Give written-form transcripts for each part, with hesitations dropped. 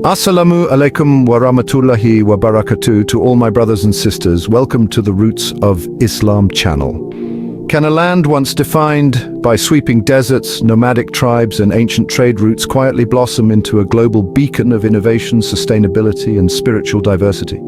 Assalamu alaikum wa rahmatullahi wa barakatuh to all my brothers and sisters. Welcome to the Roots of Islam channel. Can a land once defined by sweeping deserts, nomadic tribes and ancient trade routes quietly blossom into a global beacon of innovation, sustainability and spiritual diversity?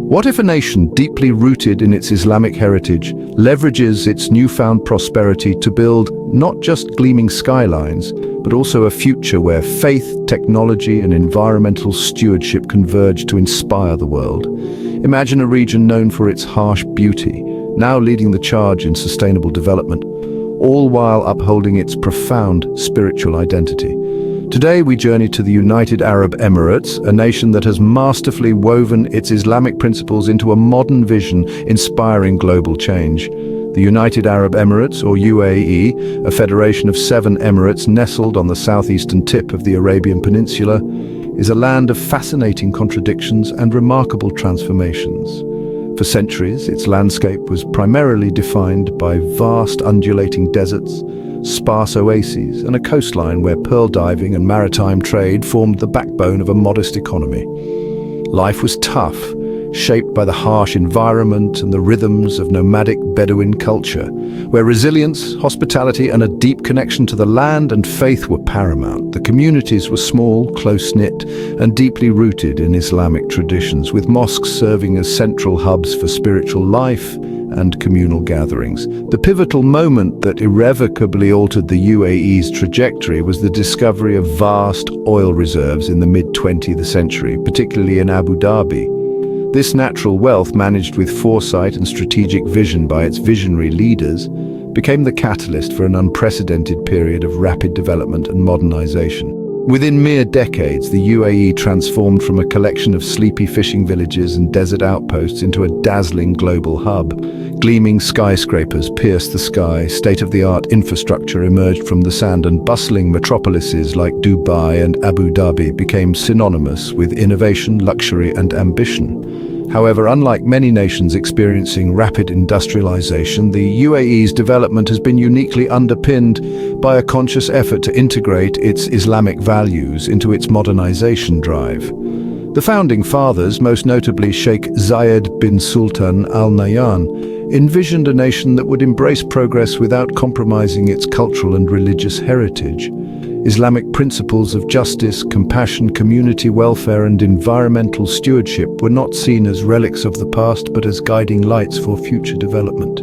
What if a nation deeply rooted in its Islamic heritage leverages its newfound prosperity to build not just gleaming skylines, but also a future where faith, technology and environmental stewardship converge to inspire the world? Imagine a region known for its harsh beauty, now leading the charge in sustainable development, all while upholding its profound spiritual identity. Today we journey to the United Arab Emirates, a nation that has masterfully woven its Islamic principles into a modern vision inspiring global change. The United Arab Emirates, or UAE, a federation of 7 emirates nestled on the southeastern tip of the Arabian Peninsula, is a land of fascinating contradictions and remarkable transformations. For centuries, its landscape was primarily defined by vast undulating deserts, sparse oases, and a coastline where pearl diving and maritime trade formed the backbone of a modest economy. Life was tough, shaped by the harsh environment and the rhythms of nomadic Bedouin culture, where resilience, hospitality, and a deep connection to the land and faith were paramount. The communities were small, close-knit, and deeply rooted in Islamic traditions, with mosques serving as central hubs for spiritual life and communal gatherings. The pivotal moment that irrevocably altered the UAE's trajectory was the discovery of vast oil reserves in the mid-20th century, particularly in Abu Dhabi. This natural wealth, managed with foresight and strategic vision by its visionary leaders, became the catalyst for an unprecedented period of rapid development and modernization. Within mere decades, the UAE transformed from a collection of sleepy fishing villages and desert outposts into a dazzling global hub. Gleaming skyscrapers pierced the sky, state-of-the-art infrastructure emerged from the sand, and bustling metropolises like Dubai and Abu Dhabi became synonymous with innovation, luxury and ambition. However, unlike many nations experiencing rapid industrialization, the UAE's development has been uniquely underpinned by a conscious effort to integrate its Islamic values into its modernization drive. The founding fathers, most notably Sheikh Zayed bin Sultan Al Nahyan, envisioned a nation that would embrace progress without compromising its cultural and religious heritage. Islamic principles of justice, compassion, community welfare and environmental stewardship were not seen as relics of the past, but as guiding lights for future development.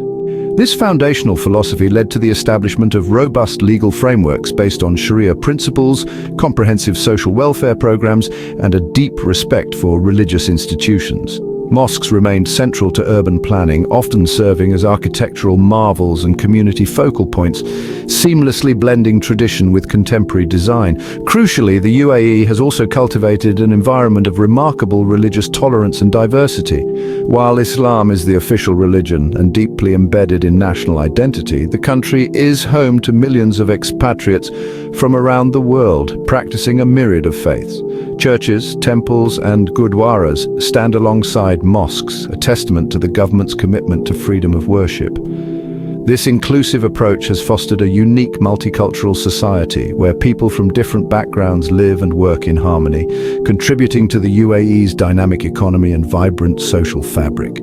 This foundational philosophy led to the establishment of robust legal frameworks based on Sharia principles, comprehensive social welfare programs, and a deep respect for religious institutions. Mosques remained central to urban planning, often serving as architectural marvels and community focal points, seamlessly blending tradition with contemporary design. Crucially, the UAE has also cultivated an environment of remarkable religious tolerance and diversity. While Islam is the official religion and deeply embedded in national identity, the country is home to millions of expatriates from around the world, practicing a myriad of faiths. Churches, temples and gurdwaras stand alongside mosques, a testament to the government's commitment to freedom of worship. This inclusive approach has fostered a unique multicultural society where people from different backgrounds live and work in harmony, contributing to the UAE's dynamic economy and vibrant social fabric.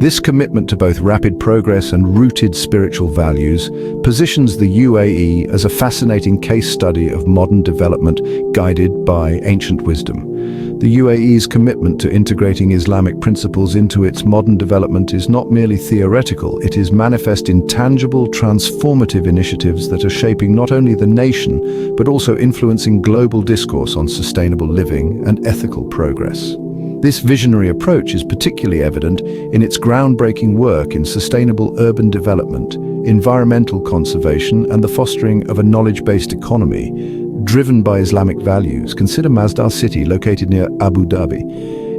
This commitment to both rapid progress and rooted spiritual values positions the UAE as a fascinating case study of modern development guided by ancient wisdom. The UAE's commitment to integrating Islamic principles into its modern development is not merely theoretical, it is manifest in tangible, transformative initiatives that are shaping not only the nation, but also influencing global discourse on sustainable living and ethical progress. This visionary approach is particularly evident in its groundbreaking work in sustainable urban development, environmental conservation, and the fostering of a knowledge-based economy driven by Islamic values. Consider Masdar City, located near Abu Dhabi.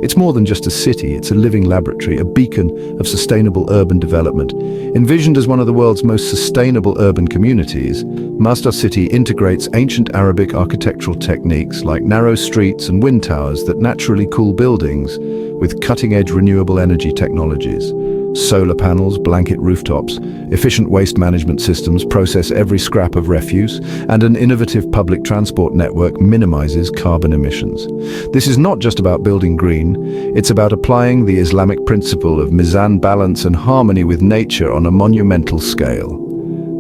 It's more than just a city, it's a living laboratory, a beacon of sustainable urban development. Envisioned as one of the world's most sustainable urban communities, Masdar City integrates ancient Arabic architectural techniques like narrow streets and wind towers that naturally cool buildings with cutting-edge renewable energy technologies. Solar panels blanket rooftops, efficient waste management systems process every scrap of refuse, and an innovative public transport network minimizes carbon emissions. This is not just about building green, it's about applying the Islamic principle of mizan, balance and harmony with nature on a monumental scale.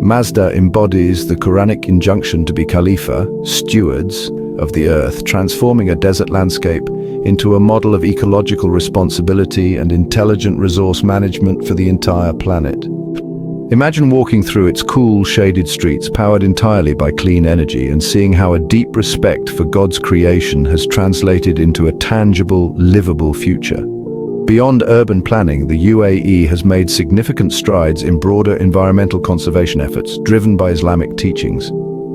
Mazda embodies the Quranic injunction to be Khalifa, stewards of the earth, transforming a desert landscape into a model of ecological responsibility and intelligent resource management for the entire planet. Imagine walking through its cool, shaded streets powered entirely by clean energy and seeing how a deep respect for God's creation has translated into a tangible, livable future. Beyond urban planning, the UAE has made significant strides in broader environmental conservation efforts driven by Islamic teachings.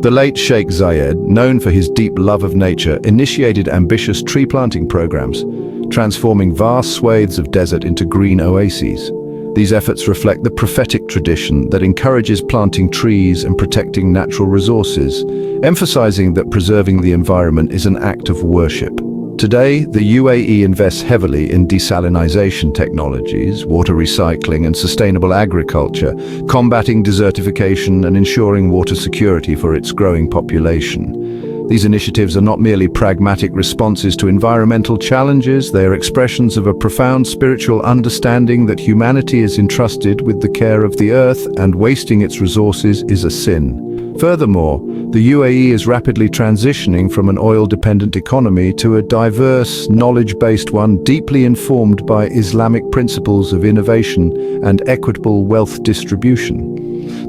The late Sheikh Zayed, known for his deep love of nature, initiated ambitious tree planting programs, transforming vast swathes of desert into green oases. These efforts reflect the prophetic tradition that encourages planting trees and protecting natural resources, emphasizing that preserving the environment is an act of worship. Today, the UAE invests heavily in desalination technologies, water recycling and sustainable agriculture, combating desertification and ensuring water security for its growing population. These initiatives are not merely pragmatic responses to environmental challenges, they are expressions of a profound spiritual understanding that humanity is entrusted with the care of the earth and wasting its resources is a sin. Furthermore, the UAE is rapidly transitioning from an oil-dependent economy to a diverse, knowledge-based one deeply informed by Islamic principles of innovation and equitable wealth distribution.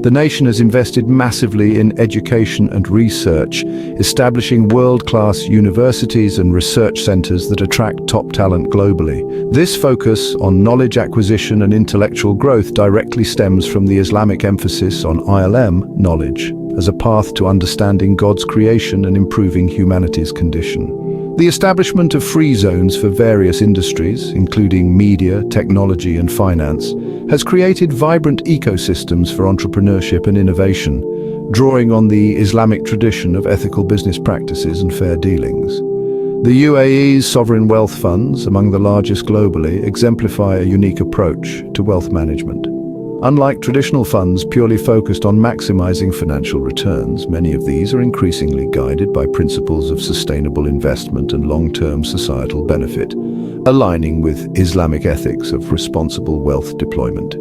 The nation has invested massively in education and research, establishing world-class universities and research centers that attract top talent globally. This focus on knowledge acquisition and intellectual growth directly stems from the Islamic emphasis on ILM, knowledge, as a path to understanding God's creation and improving humanity's condition. The establishment of free zones for various industries, including media, technology and finance, has created vibrant ecosystems for entrepreneurship and innovation, drawing on the Islamic tradition of ethical business practices and fair dealings. The UAE's sovereign wealth funds, among the largest globally, exemplify a unique approach to wealth management. Unlike traditional funds purely focused on maximizing financial returns, many of these are increasingly guided by principles of sustainable investment and long-term societal benefit, aligning with Islamic ethics of responsible wealth deployment.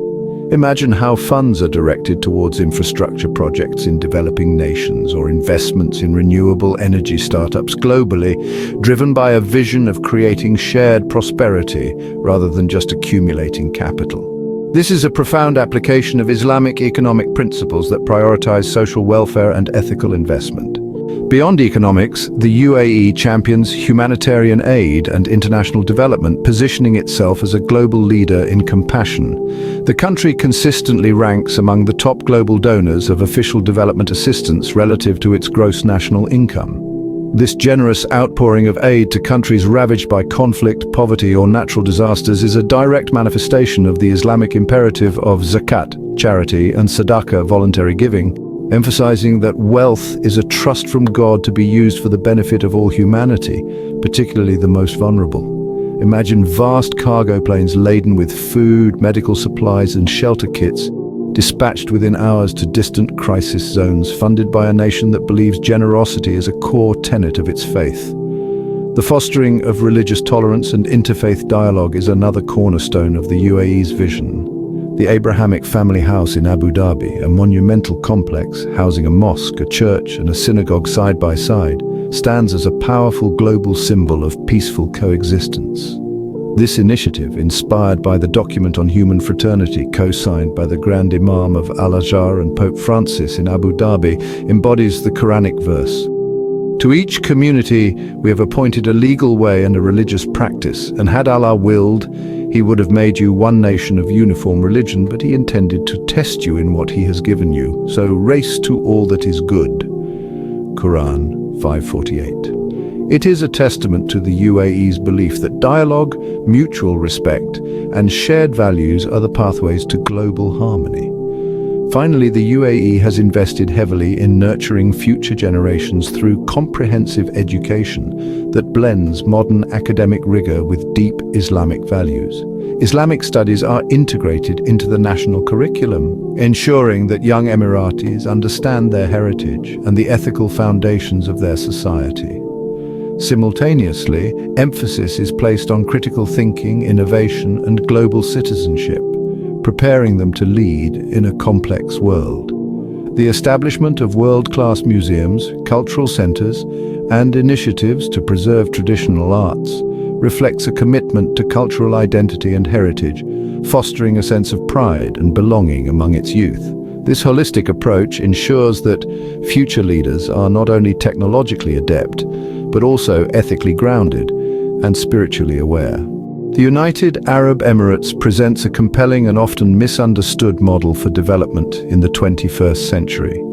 Imagine how funds are directed towards infrastructure projects in developing nations or investments in renewable energy startups globally, driven by a vision of creating shared prosperity rather than just accumulating capital. This is a profound application of Islamic economic principles that prioritize social welfare and ethical investment. Beyond economics, the UAE champions humanitarian aid and international development, positioning itself as a global leader in compassion. The country consistently ranks among the top global donors of official development assistance relative to its gross national income. This generous outpouring of aid to countries ravaged by conflict, poverty or natural disasters is a direct manifestation of the Islamic imperative of zakat, charity, and sadaqah, voluntary giving, emphasizing that wealth is a trust from God to be used for the benefit of all humanity, particularly the most vulnerable. Imagine vast cargo planes laden with food, medical supplies, and shelter kits, dispatched within hours to distant crisis zones, funded by a nation that believes generosity is a core tenet of its faith. The fostering of religious tolerance and interfaith dialogue is another cornerstone of the UAE's vision. The Abrahamic family house in Abu Dhabi, a monumental complex housing a mosque, a church, and a synagogue side by side, stands as a powerful global symbol of peaceful coexistence. This initiative, inspired by the document on human fraternity co-signed by the Grand Imam of Al-Azhar and Pope Francis in Abu Dhabi, embodies the Quranic verse. To each community we have appointed a legal way and a religious practice, and had Allah willed, He would have made you one nation of uniform religion, but He intended to test you in what He has given you. So race to all that is good. Quran 5:48. It is a testament to the UAE's belief that dialogue, mutual respect, and shared values are the pathways to global harmony. Finally, the UAE has invested heavily in nurturing future generations through comprehensive education that blends modern academic rigor with deep Islamic values. Islamic studies are integrated into the national curriculum, ensuring that young Emiratis understand their heritage and the ethical foundations of their society. Simultaneously, emphasis is placed on critical thinking, innovation, and global citizenship, preparing them to lead in a complex world. The establishment of world-class museums, cultural centers, and initiatives to preserve traditional arts reflects a commitment to cultural identity and heritage, fostering a sense of pride and belonging among its youth. This holistic approach ensures that future leaders are not only technologically adept, but also ethically grounded and spiritually aware. The United Arab Emirates presents a compelling and often misunderstood model for development in the 21st century.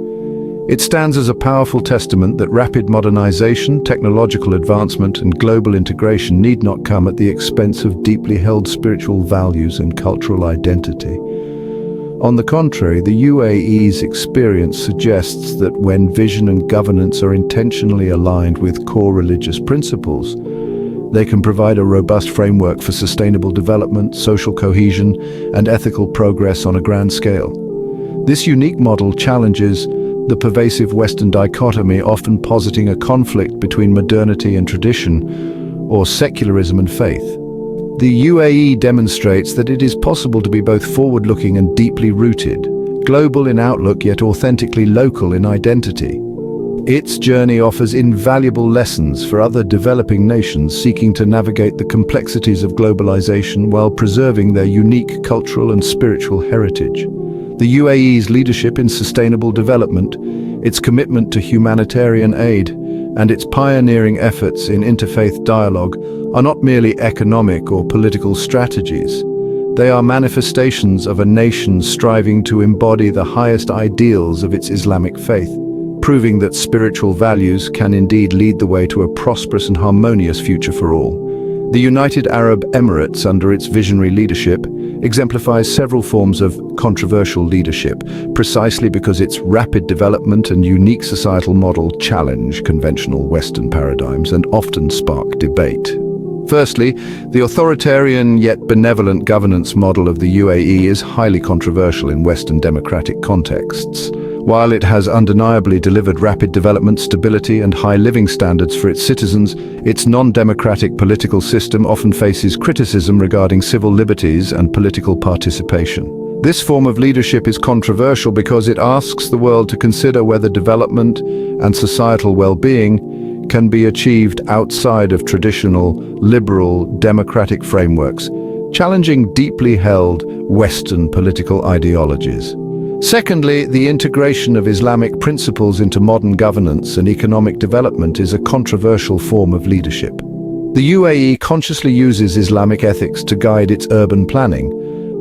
It stands as a powerful testament that rapid modernization, technological advancement, and global integration need not come at the expense of deeply held spiritual values and cultural identity. On the contrary, the UAE's experience suggests that when vision and governance are intentionally aligned with core religious principles, they can provide a robust framework for sustainable development, social cohesion, and ethical progress on a grand scale. This unique model challenges the pervasive Western dichotomy, often positing a conflict between modernity and tradition, or secularism and faith. The UAE demonstrates that it is possible to be both forward-looking and deeply rooted, global in outlook yet authentically local in identity. Its journey offers invaluable lessons for other developing nations seeking to navigate the complexities of globalization while preserving their unique cultural and spiritual heritage. The UAE's leadership in sustainable development, its commitment to humanitarian aid, and its pioneering efforts in interfaith dialogue are not merely economic or political strategies. They are manifestations of a nation striving to embody the highest ideals of its Islamic faith, proving that spiritual values can indeed lead the way to a prosperous and harmonious future for all. The United Arab Emirates, under its visionary leadership, exemplifies several forms of controversial leadership, precisely because its rapid development and unique societal model challenge conventional Western paradigms and often spark debate. Firstly, the authoritarian yet benevolent governance model of the UAE is highly controversial in Western democratic contexts. While it has undeniably delivered rapid development, stability, and high living standards for its citizens, its non-democratic political system often faces criticism regarding civil liberties and political participation. This form of leadership is controversial because it asks the world to consider whether development and societal well-being can be achieved outside of traditional, liberal, democratic frameworks, challenging deeply held Western political ideologies. Secondly, the integration of Islamic principles into modern governance and economic development is a controversial form of leadership. The UAE consciously uses Islamic ethics to guide its urban planning,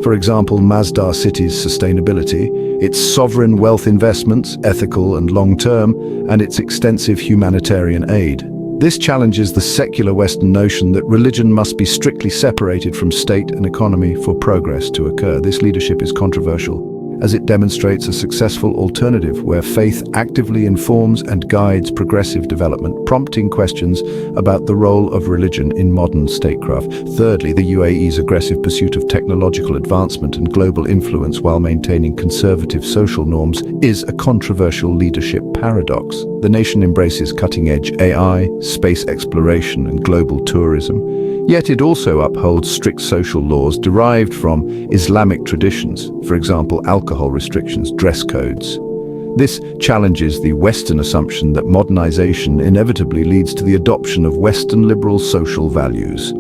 for example, Masdar City's sustainability, its sovereign wealth investments, ethical and long-term, and its extensive humanitarian aid. This challenges the secular Western notion that religion must be strictly separated from state and economy for progress to occur. This leadership is controversial, as it demonstrates a successful alternative where faith actively informs and guides progressive development, prompting questions about the role of religion in modern statecraft. Thirdly, the UAE's aggressive pursuit of technological advancement and global influence while maintaining conservative social norms is a controversial leadership paradox. The nation embraces cutting-edge AI, space exploration, and global tourism, yet it also upholds strict social laws derived from Islamic traditions, for example, alcohol restrictions, dress codes. This challenges the Western assumption that modernization inevitably leads to the adoption of Western liberal social values.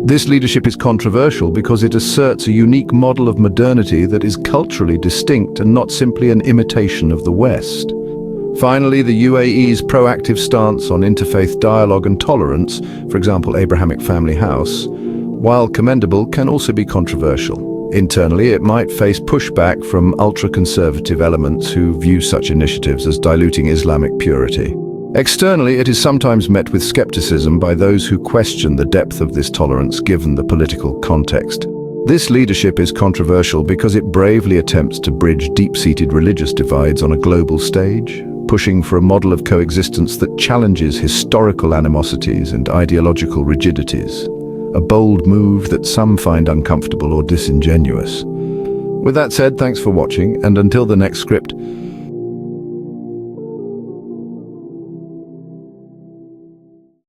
This leadership is controversial because it asserts a unique model of modernity that is culturally distinct and not simply an imitation of the West. Finally, the UAE's proactive stance on interfaith dialogue and tolerance, for example, Abrahamic Family House, while commendable, can also be controversial. Internally, it might face pushback from ultra-conservative elements who view such initiatives as diluting Islamic purity. Externally, it is sometimes met with skepticism by those who question the depth of this tolerance given the political context. This leadership is controversial because it bravely attempts to bridge deep-seated religious divides on a global stage, pushing for a model of coexistence that challenges historical animosities and ideological rigidities. a bold move that some find uncomfortable or disingenuous. With that said, thanks for watching, and until the next script,